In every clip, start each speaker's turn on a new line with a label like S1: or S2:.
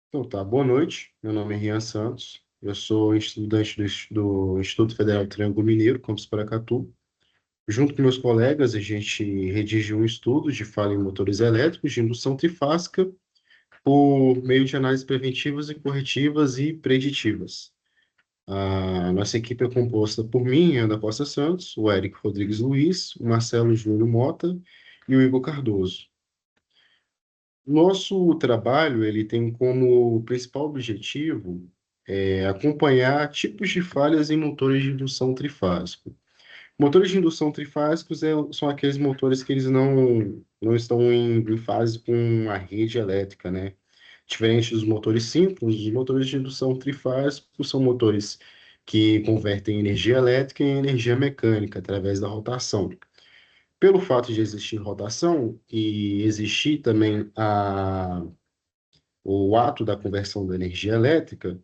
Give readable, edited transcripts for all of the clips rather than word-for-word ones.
S1: Então tá, boa noite. Meu nome é Rian Santos. Eu sou estudante do Instituto Federal do Triângulo Mineiro, campus Paracatu. Junto com meus colegas, a gente redigiu um estudo de falha em motores elétricos de indução trifásica por meio de análises preventivas e corretivas e preditivas. A nossa equipe é composta por mim, Ana Costa Santos, o Érico Rodrigues Luiz, o Marcelo Júnior Mota e o Igor Cardoso. Nosso trabalho, ele tem como principal objetivo acompanhar tipos de falhas em motores de indução trifásico. Motores de indução trifásicos são aqueles motores que eles não estão em fase com a rede elétrica, né? Diferente dos motores simples, os motores de indução trifásico são motores que convertem energia elétrica em energia mecânica através da rotação. Pelo fato de existir rotação e existir também o ato da conversão da energia elétrica,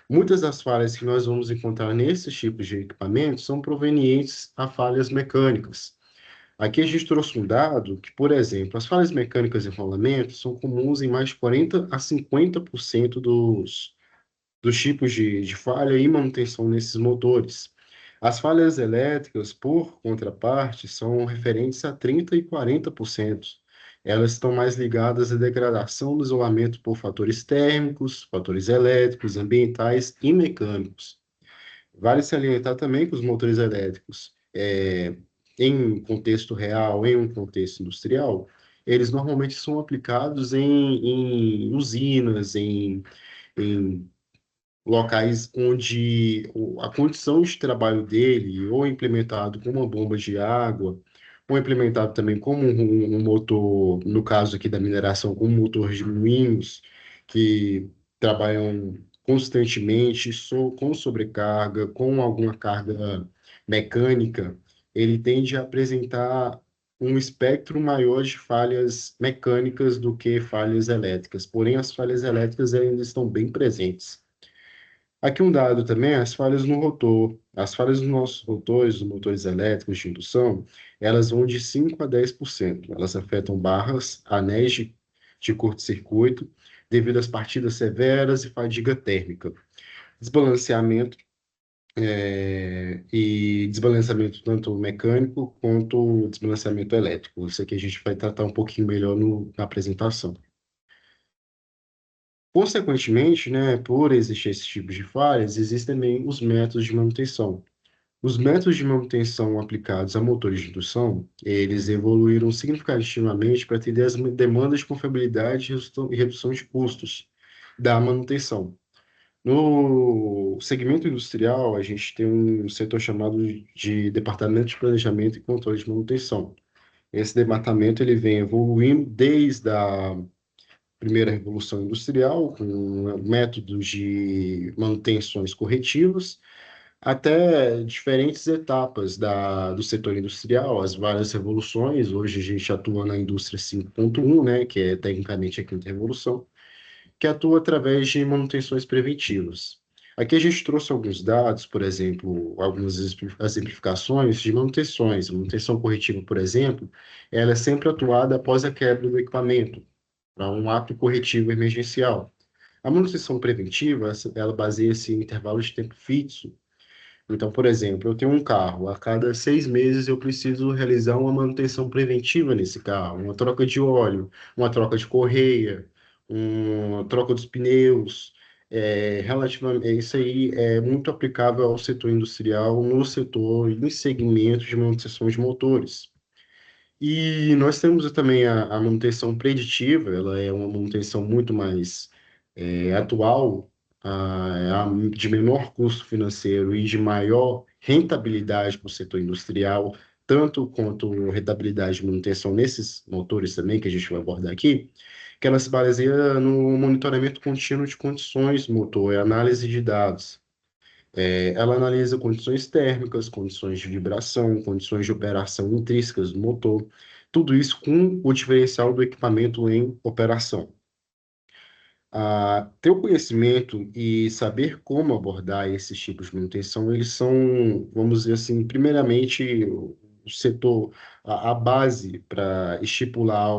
S1: muitas das falhas que nós vamos encontrar nesses tipos de equipamentos são provenientes a falhas mecânicas. Aqui a gente trouxe um dado que, por exemplo, as falhas mecânicas em rolamento são comuns em mais de 40 a 50% dos tipos de falha e manutenção nesses motores. As falhas elétricas, por contraparte, são referentes a 30 e 40%. Elas estão mais ligadas à degradação do isolamento por fatores térmicos, fatores elétricos, ambientais e mecânicos. Vale salientar também que os motores elétricos, em contexto real, em um contexto industrial, eles normalmente são aplicados em usinas, em locais onde a condição de trabalho dele, ou implementado como uma bomba de água, ou implementado também como um motor, no caso aqui da mineração, como um motor de moinhos, que trabalham constantemente, com sobrecarga, com alguma carga mecânica, ele tende a apresentar um espectro maior de falhas mecânicas do que falhas elétricas. Porém, as falhas elétricas ainda estão bem presentes. Aqui um dado também, as falhas no rotor. As falhas nos nossos rotores, dos motores elétricos de indução, elas vão de 5 a 10%. Elas afetam barras, anéis de curto-circuito, devido às partidas severas e fadiga térmica. Desbalanceamento e desbalanceamento tanto mecânico quanto desbalanceamento elétrico. Isso aqui a gente vai tratar um pouquinho melhor na apresentação. Consequentemente, né, por existir esse tipo de falhas, existem também os métodos de manutenção. Os métodos de manutenção aplicados a motores de indução, eles evoluíram significativamente para atender as demandas de confiabilidade e redução de custos da manutenção. No segmento industrial, a gente tem um setor chamado de Departamento de Planejamento e Controle de Manutenção. Esse departamento ele vem evoluindo desde a primeira revolução industrial, com métodos de manutenções corretivas, até diferentes etapas do setor industrial, as várias revoluções. Hoje a gente atua na indústria 5.1, né, que é tecnicamente a quinta revolução, que atua através de manutenções preventivas. Aqui a gente trouxe alguns dados, por exemplo, algumas exemplificações de manutenções. A manutenção corretiva, por exemplo, ela é sempre atuada após a quebra do equipamento, para um ato corretivo emergencial. A manutenção preventiva, ela baseia-se em intervalos de tempo fixo. Então, por exemplo, eu tenho um carro, a cada 6 meses eu preciso realizar uma manutenção preventiva nesse carro, uma troca de óleo, uma troca de correia, uma troca dos pneus. Relativamente, isso aí é muito aplicável ao setor industrial, no setor e em segmentos de manutenção de motores. E nós temos também a manutenção preditiva, ela é uma manutenção muito mais atual, de menor custo financeiro e de maior rentabilidade para o setor industrial, tanto quanto rentabilidade de manutenção nesses motores também, que a gente vai abordar aqui, que ela se baseia no monitoramento contínuo de condições do motor, é análise de dados. Ela analisa condições térmicas, condições de vibração, condições de operação intrínsecas do motor, tudo isso com o diferencial do equipamento em operação. Ter o conhecimento e saber como abordar esses tipos de manutenção, eles são, vamos dizer assim, primeiramente, setor, a base para estipular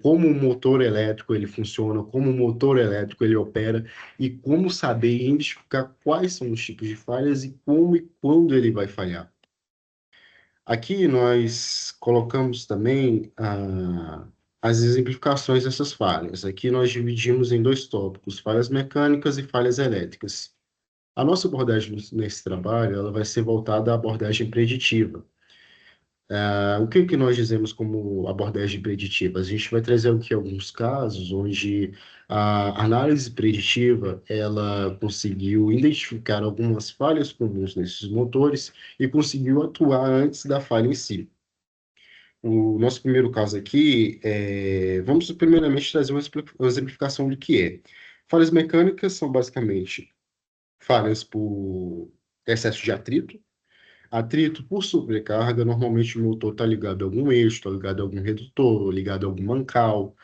S1: como o motor elétrico ele funciona, como o motor elétrico ele opera e como saber identificar quais são os tipos de falhas e como e quando ele vai falhar. Aqui nós colocamos também as exemplificações dessas falhas. Aqui nós dividimos em dois tópicos, falhas mecânicas e falhas elétricas. A nossa abordagem nesse trabalho, ela vai ser voltada à abordagem preditiva. O que que nós dizemos como abordagem preditiva? A gente vai trazer aqui alguns casos onde a análise preditiva, ela conseguiu identificar algumas falhas comuns nesses motores e conseguiu atuar antes da falha em si. O nosso primeiro caso aqui, vamos primeiramente trazer uma exemplificação do que é. Falhas mecânicas são basicamente falhas por excesso de atrito. Atrito por sobrecarga, normalmente o motor está ligado a algum eixo, está ligado a algum redutor, ligado a algum mancal,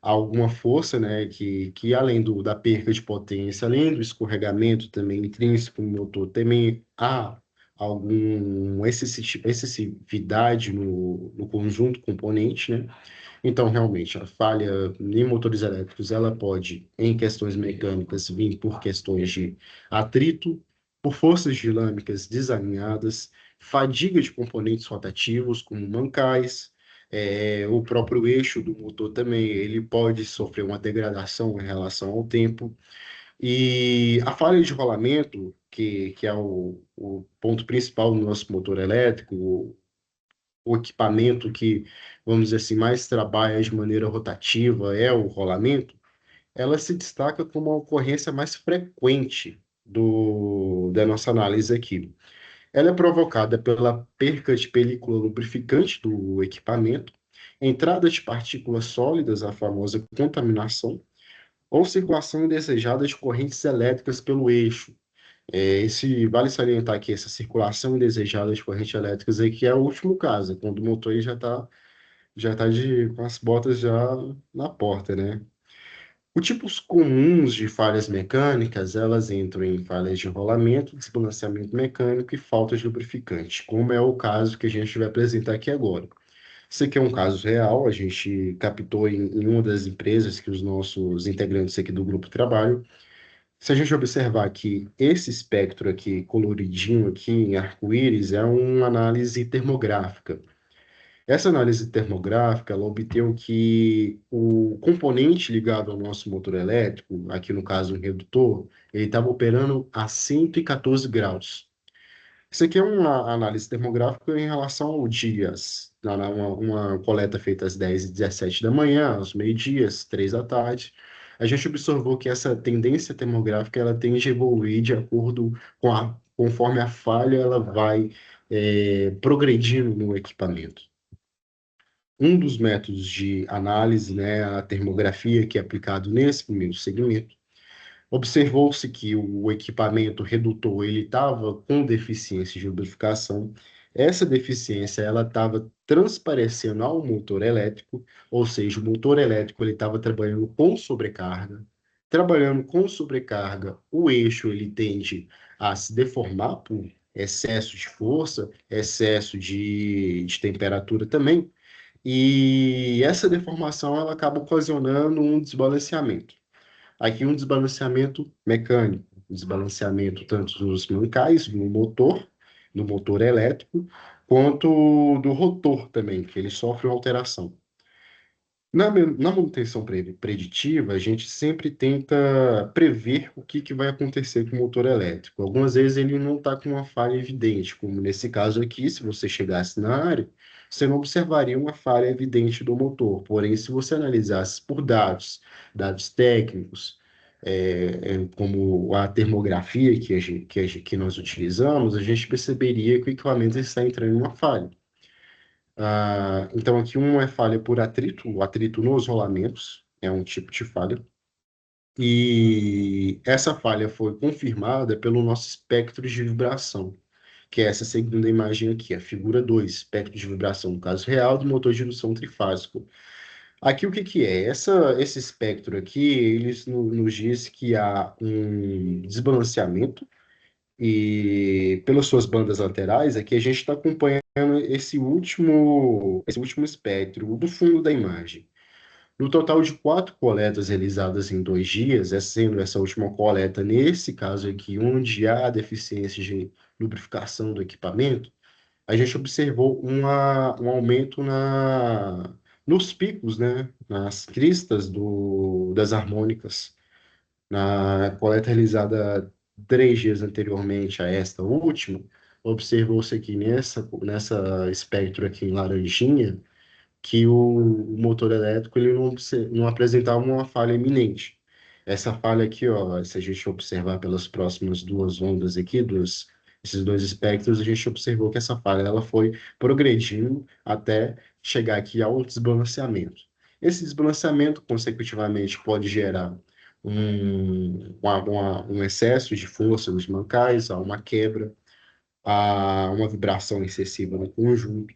S1: a alguma força, né, que além da perca de potência, além do escorregamento também intrínseco no motor, também há alguma excessividade no conjunto componente, né? Então, realmente, a falha em motores elétricos, ela pode, em questões mecânicas, vir por questões de atrito, por forças dinâmicas desalinhadas, fadiga de componentes rotativos, como mancais, o próprio eixo do motor também, ele pode sofrer uma degradação em relação ao tempo. E a falha de rolamento, que é o ponto principal do nosso motor elétrico, o equipamento que, vamos dizer assim, mais trabalha de maneira rotativa é o rolamento, ela se destaca como a ocorrência mais frequente da nossa análise aqui. Ela é provocada pela perca de película lubrificante do equipamento, entrada de partículas sólidas, a famosa contaminação, ou circulação indesejada de correntes elétricas pelo eixo. Vale salientar que essa circulação indesejada de correntes elétricas aqui é o último caso, é quando o motor já tá com as botas já na porta, né? Os tipos comuns de falhas mecânicas, elas entram em falhas de rolamento, desbalanceamento mecânico e falta de lubrificante, como é o caso que a gente vai apresentar aqui agora. Isso aqui é um caso real, a gente captou em uma das empresas que os nossos integrantes aqui do grupo trabalham. Se a gente observar que esse espectro aqui, coloridinho aqui em arco-íris, é uma análise termográfica. Essa análise termográfica, ela obteve que o componente ligado ao nosso motor elétrico, aqui no caso o redutor, ele estava operando a 114 graus. Isso aqui é uma análise termográfica em relação ao dias, uma coleta feita às 10h17 da manhã, aos meio-dias, 3 da tarde. A gente observou que essa tendência termográfica ela tende a evoluir de acordo conforme a falha ela vai progredindo no equipamento. Um dos métodos de análise, né, a termografia, que é aplicado nesse primeiro segmento, observou-se que o equipamento redutor ele estava com deficiência de lubrificação. Essa deficiência ela estava transparecendo ao motor elétrico, ou seja, o motor elétrico ele estava trabalhando com sobrecarga. Trabalhando com sobrecarga, o eixo ele tende a se deformar por excesso de força, excesso de temperatura também. E essa deformação ela acaba ocasionando um desbalanceamento. Aqui um desbalanceamento mecânico, desbalanceamento tanto dos mancais, no motor elétrico, quanto do rotor também, que ele sofre uma alteração. Na manutenção preditiva, a gente sempre tenta prever o que vai acontecer com o motor elétrico. Algumas vezes ele não está com uma falha evidente, como nesse caso aqui, se você chegasse na área, você não observaria uma falha evidente do motor. Porém, se você analisasse por dados técnicos, como a termografia que nós utilizamos, a gente perceberia que o equipamento está entrando em uma falha. Então, aqui uma é falha por atrito, o atrito nos rolamentos é um tipo de falha. E essa falha foi confirmada pelo nosso espectro de vibração, que é essa segunda imagem aqui, a figura 2, espectro de vibração, no caso real, do motor de indução trifásico. Aqui o que que é? Esse espectro aqui, nos diz que há um desbalanceamento E pelas suas bandas laterais, aqui a gente está acompanhando esse último espectro do fundo da imagem. No total de 4 coletas realizadas em 2 dias, sendo essa última coleta, nesse caso aqui, onde há deficiência de lubrificação do equipamento, a gente observou um aumento nos picos, né, nas cristas das harmônicas. Na coleta realizada 3 dias anteriormente a esta última, observou-se aqui nessa espectro aqui em laranjinha, que o motor elétrico ele não apresentava uma falha iminente. Essa falha aqui, ó, se a gente observar pelas próximas 2 ondas aqui, esses 2 espectros, a gente observou que essa falha ela foi progredindo até chegar aqui ao desbalanceamento. Esse desbalanceamento, consecutivamente, pode gerar um excesso de força nos mancais, a uma quebra, a uma vibração excessiva no conjunto.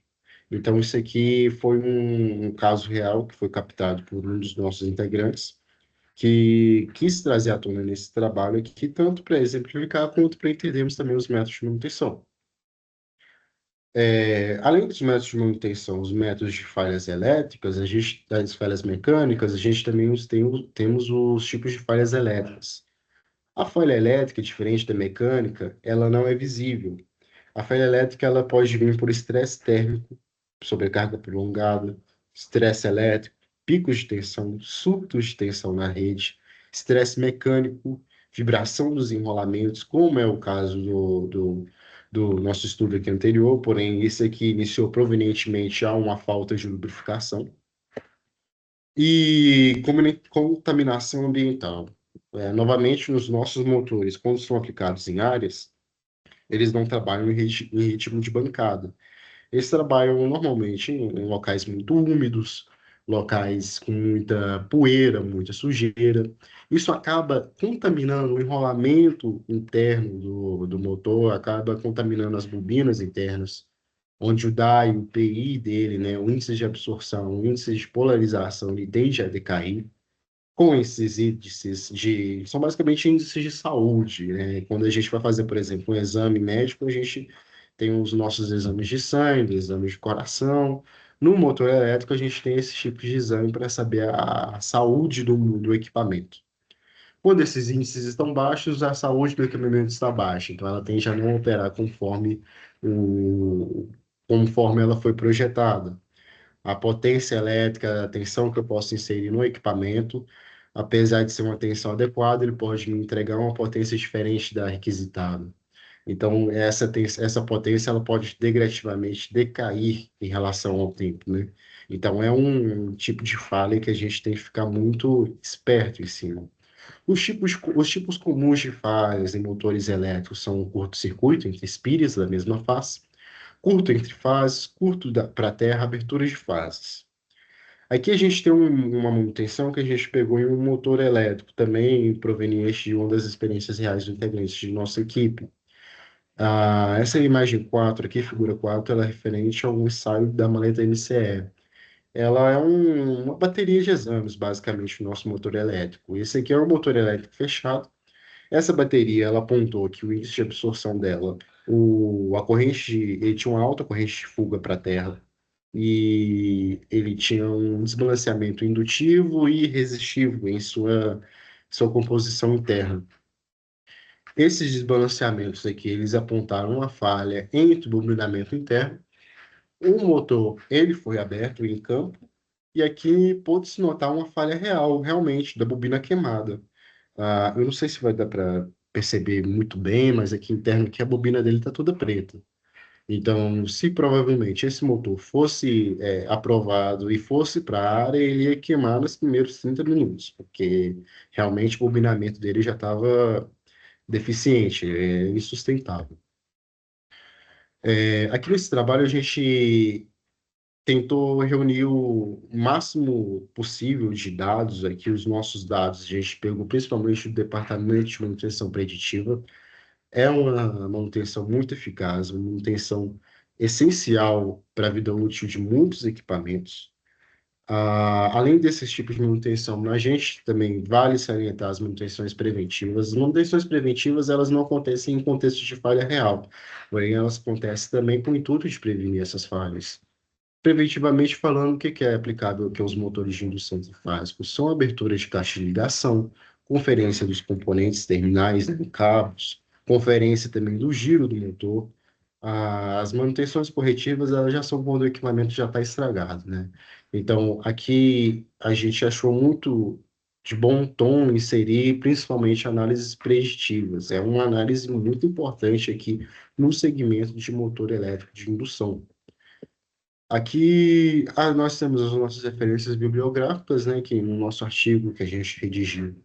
S1: Então, isso aqui foi um caso real que foi captado por um dos nossos integrantes, que quis trazer à tona nesse trabalho aqui, tanto para exemplificar quanto para entendermos também os métodos de manutenção. Além dos métodos de manutenção, os métodos de falhas elétricas, das falhas mecânicas, a gente também temos os tipos de falhas elétricas. A falha elétrica, diferente da mecânica, ela não é visível. A falha elétrica ela pode vir por estresse térmico, sobrecarga prolongada, estresse elétrico, picos de tensão, surtos de tensão na rede, estresse mecânico, vibração dos enrolamentos, como é o caso do nosso estudo aqui anterior, porém, esse aqui iniciou provenientemente a uma falta de lubrificação. E contaminação ambiental. Novamente, nos nossos motores, quando são aplicados em áreas, eles não trabalham em ritmo de bancada. Eles trabalham normalmente em locais muito úmidos, locais com muita poeira, muita sujeira. Isso acaba contaminando o enrolamento interno do motor, acaba contaminando as bobinas internas, onde o DAI, o PI dele, né, o índice de absorção, o índice de polarização, ele tende a decair. Com esses índices são basicamente índices de saúde, né? Quando a gente vai fazer, por exemplo, um exame médico, a gente tem os nossos exames de sangue, exames de coração. No motor elétrico, a gente tem esse tipo de exame para saber a saúde do equipamento. Quando esses índices estão baixos, a saúde do equipamento está baixa, então ela tende a não operar o, conforme ela foi projetada. A potência elétrica, a tensão que eu posso inserir no equipamento, apesar de ser uma tensão adequada, ele pode me entregar uma potência diferente da requisitada. Então, essa potência ela pode degradativamente decair em relação ao tempo, né? Então, é um tipo de falha que a gente tem que ficar muito esperto em cima. Os tipos comuns de falhas em motores elétricos são o curto-circuito entre espírias da mesma face, curto entre fases, curto para a terra, abertura de fases. Aqui a gente tem uma manutenção que a gente pegou em um motor elétrico, também proveniente de uma das experiências reais do integrante de nossa equipe. Essa imagem 4 aqui, figura 4, ela é referente a um ensaio da maleta NCE. Ela é uma bateria de exames, basicamente, do nosso motor elétrico. Esse aqui é um motor elétrico fechado. Essa bateria, ela apontou que o índice de absorção dela, ele tinha uma alta corrente de fuga para a Terra e ele tinha um desbalanceamento indutivo e resistivo em sua composição interna. Esses desbalanceamentos aqui, eles apontaram uma falha entre o bobinamento interno. O motor, ele foi aberto em campo e aqui pôde-se notar uma falha real, realmente, da bobina queimada. Eu não sei se vai dar para perceber muito bem, mas aqui interno que a bobina dele está toda preta. Então, se provavelmente esse motor fosse aprovado e fosse para a área, ele ia queimar nos primeiros 30 minutos, porque realmente o bobinamento dele já estava deficiente, insustentável. Aqui nesse trabalho a gente tentou reunir o máximo possível de dados aqui, os nossos dados, a gente pegou principalmente do Departamento de Manutenção Preditiva. É uma manutenção muito eficaz, uma manutenção essencial para a vida útil de muitos equipamentos. Além desses tipos de manutenção, a gente também vale salientar as manutenções preventivas. As manutenções preventivas, elas não acontecem em contexto de falha real, porém elas acontecem também com o intuito de prevenir essas falhas. Preventivamente falando, o que é aplicável aqui aos motores de indução trifásicos? São aberturas de caixa de ligação, conferência dos componentes terminais, né, cabos, conferência também do giro do motor. As manutenções corretivas, elas já são quando o equipamento já está estragado, né? Então, aqui a gente achou muito de bom tom inserir principalmente análises preditivas. É uma análise muito importante aqui no segmento de motor elétrico de indução. Aqui, nós temos as nossas referências bibliográficas, né, que no nosso artigo que a gente redigiu,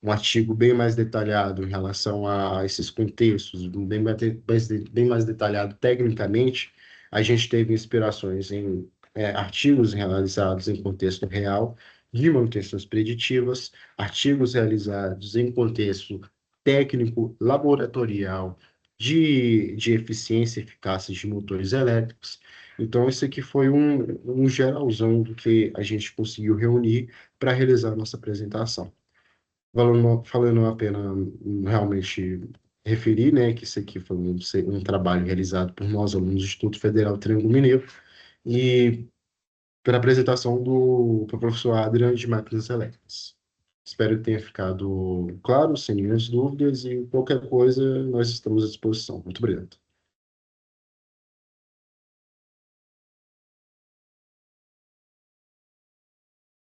S1: um artigo bem mais detalhado em relação a esses contextos, bem mais detalhado tecnicamente. A gente teve inspirações em artigos realizados em contexto real, de manutenções preditivas, artigos realizados em contexto técnico, laboratorial, de eficiência e eficácia de motores elétricos. Então, esse aqui foi um geralzão do que a gente conseguiu reunir para realizar a nossa apresentação. Falando a pena realmente referir, né, que isso aqui foi um trabalho realizado por nós, alunos do Instituto Federal Triângulo Mineiro, e pela apresentação do pro professor Adriano de Máquinas Elétricas. Espero que tenha ficado claro, sem nenhumas dúvidas, e qualquer coisa nós estamos à disposição. Muito obrigado.